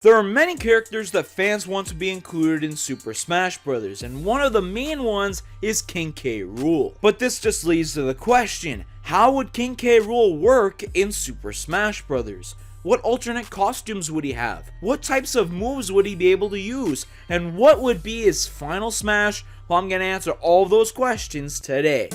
There are many characters that fans want to be included in Super Smash Bros., and one of the main ones is King K Rool. But this just leads to the question, how would King K Rool work in Super Smash Bros.? What alternate costumes would he have? What types of moves would he be able to use? And what would be his final smash? Well, I'm going to answer all of those questions today.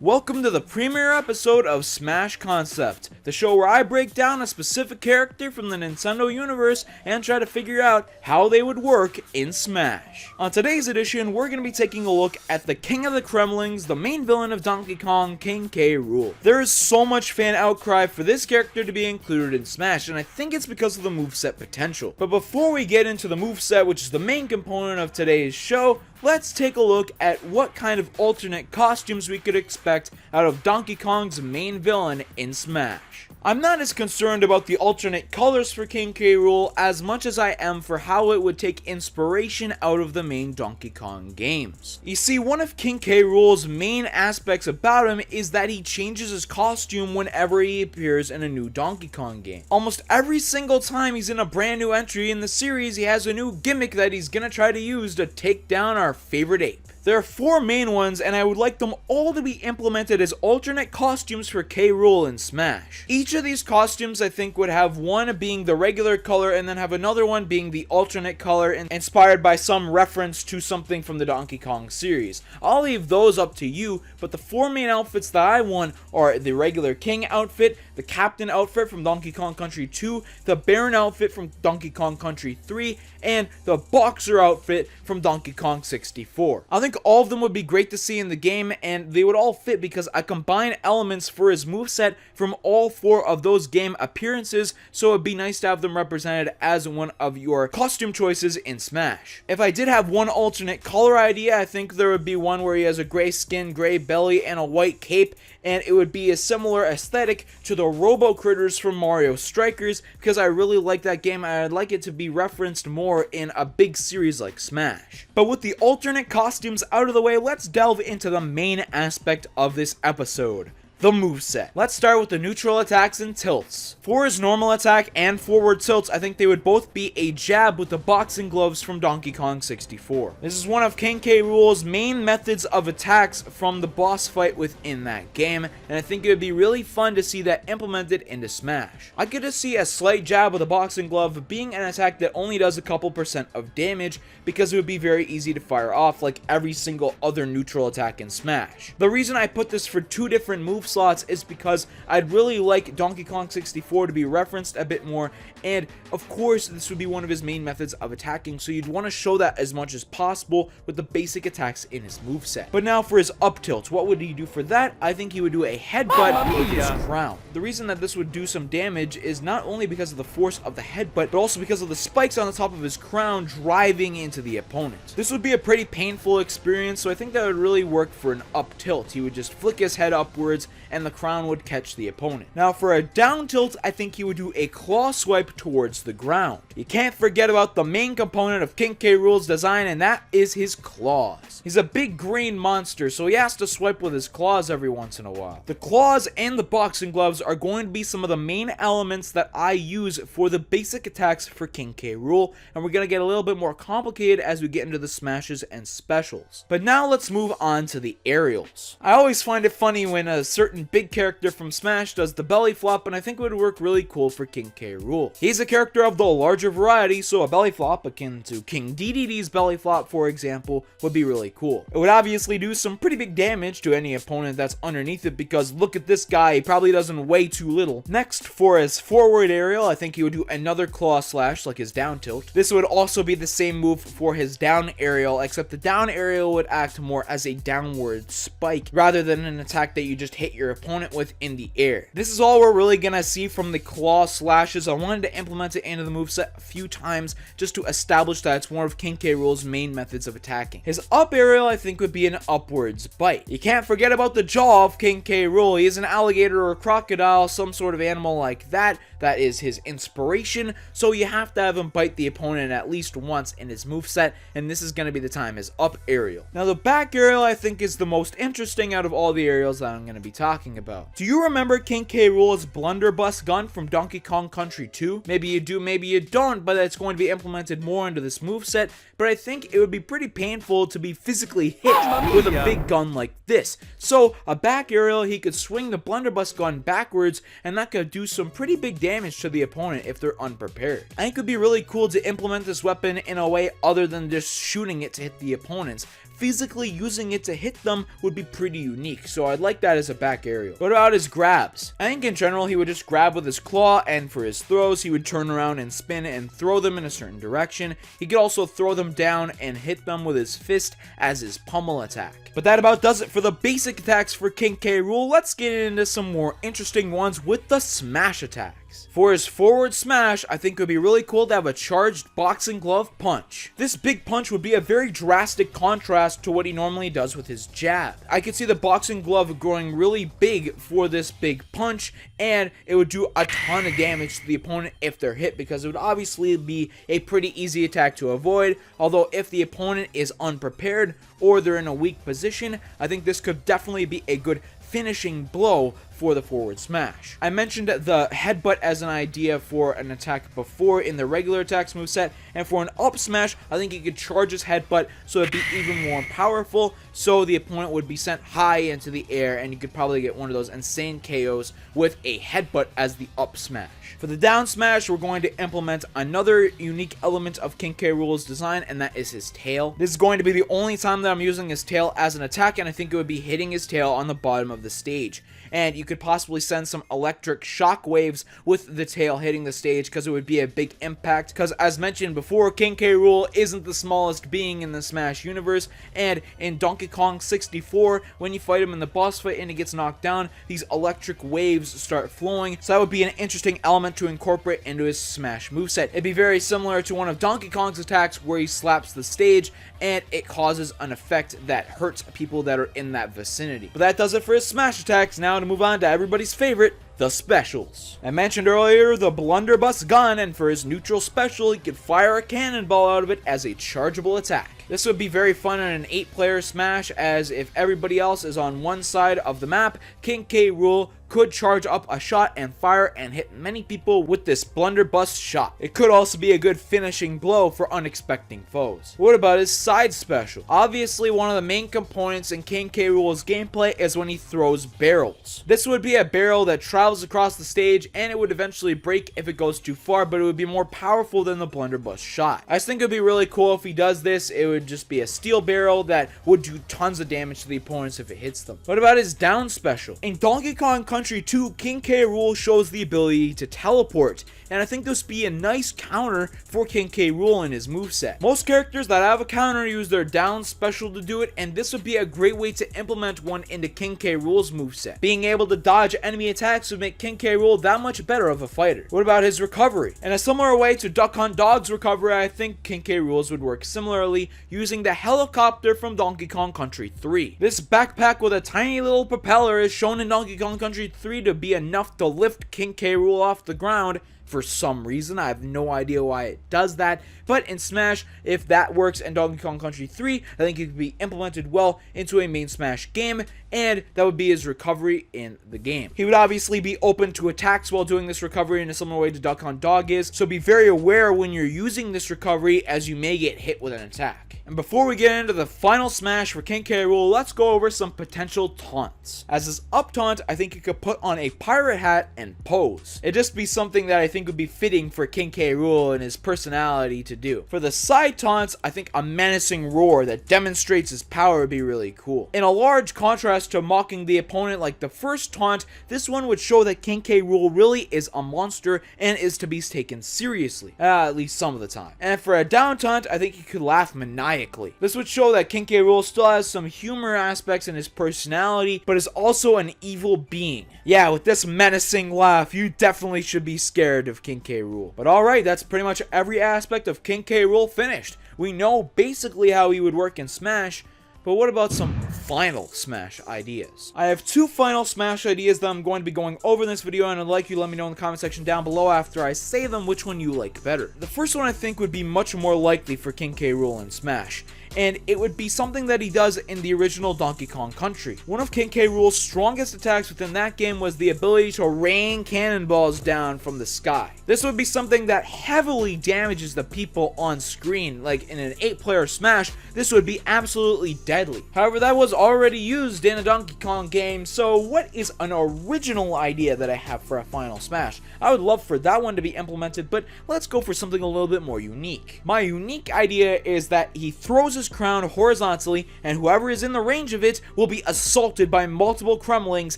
Welcome to the premiere episode of Smash Concept, the show where I break down a specific character from the Nintendo universe and try to figure out how they would work in Smash. On today's edition, we're going to be taking a look at the King of the Kremlings, the main villain of Donkey Kong, King K Rool. There is so much fan outcry for this character to be included in Smash, and I think it's because of the moveset potential. But before we get into the moveset, which is the main component of today's show, let's take a look at what kind of alternate costumes we could expect out of Donkey Kong's main villain in Smash. I'm not as concerned about the alternate colors for King K Rool as much as I am for how it would take inspiration out of the main Donkey Kong games. You see, one of King K Rool's main aspects about him is that he changes his costume whenever he appears in a new Donkey Kong game. Almost every single time he's in a brand new entry in the series, he has a new gimmick that he's gonna try to use to take down our favorite ape. There are 4 main ones, and I would like them all to be implemented as alternate costumes for K Rool in Smash. Each of these costumes I think would have one being the regular color and then have another one being the alternate color inspired by some reference to something from the Donkey Kong series. I'll leave those up to you, but the 4 main outfits that I want are the regular King outfit, the Captain outfit from Donkey Kong Country 2, the Baron outfit from Donkey Kong Country 3, and the Boxer outfit from Donkey Kong 64. I think all of them would be great to see in the game, and they would all fit because I combine elements for his moveset from all 4 of those game appearances, so it'd be nice to have them represented as one of your costume choices in Smash. If I did have one alternate color idea, I think there would be one where he has a gray skin, gray belly, and a white cape, and it would be a similar aesthetic to the Robo Critters from Mario Strikers, because I really like that game and I'd like it to be referenced more in a big series like Smash. But with the alternate costumes out of the way, let's delve into the main aspect of this episode: the moveset. Let's start with the neutral attacks and tilts. For his normal attack and forward tilts, I think they would both be a jab with the boxing gloves from Donkey Kong 64. This is one of King K Rool's main methods of attacks from the boss fight within that game, and I think it would be really fun to see that implemented into Smash. I could just see a slight jab with a boxing glove being an attack that only does a couple % of damage, because it would be very easy to fire off like every single other neutral attack in Smash. The reason I put this for 2 different move slots is because I'd really like Donkey Kong 64 to be referenced a bit more, and of course this would be one of his main methods of attacking, so you'd want to show that as much as possible with the basic attacks in his moveset. But now for his up tilt, what would he do for that? I think he would do a headbutt with his crown. The reason that this would do some damage is not only because of the force of the headbutt, but also because of the spikes on the top of his crown driving into the opponent. This would be a pretty painful experience, so I think that would really work for an up tilt. He would just flick his head upwards and the crown would catch the opponent. Now for a down tilt, I think he would do a claw swipe towards the ground. You can't forget about the main component of King K Rool's design, and that is his claws. He's a big green monster, so he has to swipe with his claws every once in a while. The claws and the boxing gloves are going to be some of the main elements that I use for the basic attacks for King K Rool, and we're going to get a little bit more complicated as we get into the smashes and specials. But now let's move on to the aerials. I always find it funny when a certain big character from Smash does the belly flop, and I think it would work really cool for King K Rool. He's a character of the larger variety, so a belly flop akin to King DDD's belly flop, for example, would be really cool. It would obviously do some pretty big damage to any opponent that's underneath it, because look at this guy, he probably doesn't weigh too little. Next, for his forward aerial, I think he would do another claw slash like his down tilt. This would also be the same move for his down aerial, except the down aerial would act more as a downward spike rather than an attack that you just hit your opponent with in the air. This is all we're really gonna see from the claw slashes. I wanted to implement it into the moveset a few times just to establish that it's one of King K Rool's main methods of attacking. His up aerial, I think, would be an upwards bite. You can't forget about the jaw of King K Rool. He is an alligator or a crocodile, some sort of animal like that. That is his inspiration, so you have to have him bite the opponent at least once in his moveset, and this is going to be the time his up aerial. Now the back aerial I think is the most interesting out of all the aerials that I'm going to be talking talking about. Do you remember King K Rool's blunderbuss gun from Donkey Kong Country 2? Maybe you do, maybe you don't, but it's going to be implemented more into this moveset, but I think it would be pretty painful to be physically hit with a big gun like this. So a back aerial, he could swing the blunderbuss gun backwards, and that could do some pretty big damage to the opponent if they're unprepared. I think it would be really cool to implement this weapon in a way other than just shooting it to hit the opponents. Physically using it to hit them would be pretty unique, so I'd like that as a back aerial. What about his grabs? I think in general he would just grab with his claw, and for his throws he would turn around and spin and throw them in a certain direction. He could also throw them down and hit them with his fist as his pummel attack. But that about does it for the basic attacks for King K Rool. Let's get into some more interesting ones with the smash attacks. For his forward smash, I think it would be really cool to have a charged boxing glove punch. This big punch would be a very drastic contrast to what he normally does with his jab. I could see the boxing glove growing really big for this big punch, and it would do a ton of damage to the opponent if they're hit, because it would obviously be a pretty easy attack to avoid. Although if the opponent is unprepared or they're in a weak position, I think this could definitely be a good finishing blow for the forward smash. I mentioned the headbutt as an idea for an attack before in the regular attacks moveset, and for an up smash, I think he could charge his headbutt so it'd be even more powerful, so the opponent would be sent high into the air, and you could probably get one of those insane KOs with a headbutt as the up smash. For the down smash, we're going to implement another unique element of King K Rool's design, and that is his tail. This is going to be the only time that I'm using his tail as an attack, and I think it would be hitting his tail on the bottom of the stage. And you could possibly send some electric shock waves with the tail hitting the stage, because it would be a big impact. Because as mentioned before, King K Rool isn't the smallest being in the Smash universe, and in Donkey Kong 64, when you fight him in the boss fight and he gets knocked down, these electric waves start flowing. So that would be an interesting element to incorporate into his Smash moveset. It'd be very similar to one of Donkey Kong's attacks where he slaps the stage and it causes an effect that hurts people that are in that vicinity. But that does it for his Smash attacks. Now to move on to everybody's favorite, the specials. I mentioned earlier the blunderbuss gun, and for his neutral special, he could fire a cannonball out of it as a chargeable attack. This would be very fun in an 8-player Smash, as if everybody else is on one side of the map, King K Rool could charge up a shot and fire and hit many people with this blunderbuss shot. It could also be a good finishing blow for unexpected foes. What about his side special? Obviously, one of the main components in King K Rool's gameplay is when he throws barrels. This would be a barrel that travels across the stage, and it would eventually break if it goes too far, but it would be more powerful than the blunderbuss shot. I just think it would be really cool if he does this. It would just be a steel barrel that would do tons of damage to the opponents if it hits them. What about his down special? In Donkey Kong Country 2, King K Rool shows the ability to teleport, and I think this would be a nice counter for King K Rool in his moveset. Most characters that have a counter use their down special to do it, and this would be a great way to implement one into King K Rool's moveset. Being able to dodge enemy attacks would make King K Rool that much better of a fighter. What about his recovery? In a similar way to Duck Hunt Dog's recovery, I think King K Rool's would work similarly, using the helicopter from Donkey Kong Country 3. This backpack with a tiny little propeller is shown in Donkey Kong Country 3 to be enough to lift King K Rool off the ground. For some reason, I have no idea why it does that, but in Smash, if that works in Donkey Kong Country 3, I think it could be implemented well into a main Smash game, and that would be his recovery in the game. He would obviously be open to attacks while doing this recovery in a similar way to Duck Hunt Dog is, so be very aware when you're using this recovery, as you may get hit with an attack. And before we get into the final Smash for King K Rool, let's go over some potential taunts. As his up taunt, I think he could put on a pirate hat and pose. It'd just be something that I think would be fitting for King K Rool and his personality to do. For the side taunts, I think a menacing roar that demonstrates his power would be really cool. In a large contrast to mocking the opponent like the first taunt, this one would show that King K Rool really is a monster and is to be taken seriously, at least some of the time. And for a down taunt, I think he could laugh maniacally. This would show that King K Rool still has some humor aspects in his personality, but is also an evil being. Yeah, with this menacing laugh, you definitely should be scared of King K Rool. But alright, that's pretty much every aspect of King K Rool finished. We know basically how he would work in Smash, but what about some final Smash ideas? I have 2 final Smash ideas that I'm going to be going over in this video, and I'd like you to let me know in the comment section down below after I say them which one you like better. The first one I think would be much more likely for King K Rool in Smash, and it would be something that he does in the original Donkey Kong Country. One of King K Rool's strongest attacks within that game was the ability to rain cannonballs down from the sky. This would be something that heavily damages the people on screen. Like in an 8-player Smash, this would be absolutely deadly. However, that was already used in a Donkey Kong game, so what is an original idea that I have for a final Smash? I would love for that one to be implemented, but let's go for something a little bit more unique. My unique idea is that he throws his crown horizontally, and whoever is in the range of it will be assaulted by multiple crumblings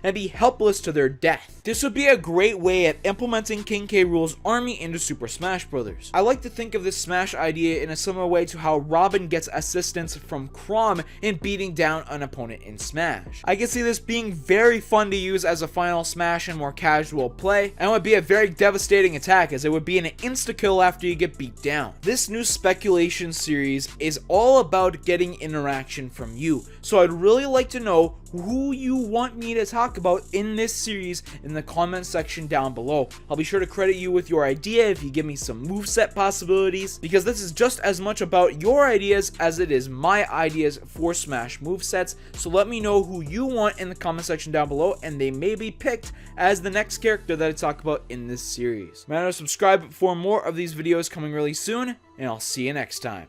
and be helpless to their death. This would be a great way at implementing King K Rool's army into Super Smash Bros. I like to think of this Smash idea in a similar way to how Robin gets assistance from Chrom in beating down an opponent in Smash. I can see this being very fun to use as a final Smash and more casual play, and would be a very devastating attack as it would be an insta-kill after you get beat down. This new speculation series is all about getting interaction from you, so I'd really like to know who you want me to talk about in this series in the comment section down below. I'll be sure to credit you with your idea if you give me some moveset possibilities, because this is just as much about your ideas as it is my ideas for Smash movesets. So let me know who you want in the comment section down below, and they may be picked as the next character that I talk about in this series. Remember to subscribe for more of these videos coming really soon, and I'll see you next time.